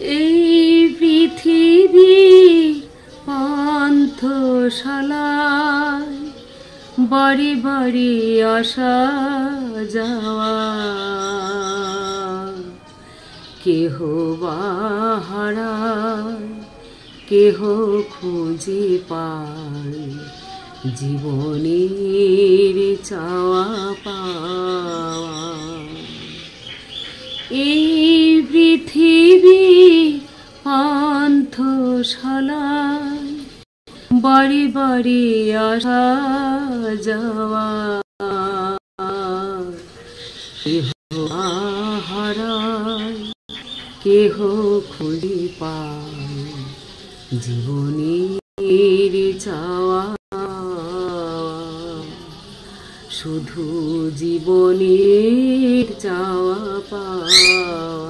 এই পৃথিবী পান্থশালায় বাড়ি বাড়ি আসা যাওয়া, কেহ বা হারায় কেহ খুঁজে পায় জীবনের চাওয়া পাওয়া। এই পৃথিবী পান্থশালায় বাড়ি বাড়ি আসা যাওয়া, কেহ হারায় কেহ খুঁজে পায় জীবনের চাওয়া। শুধু জীবনের চাওয়া পাওয়া।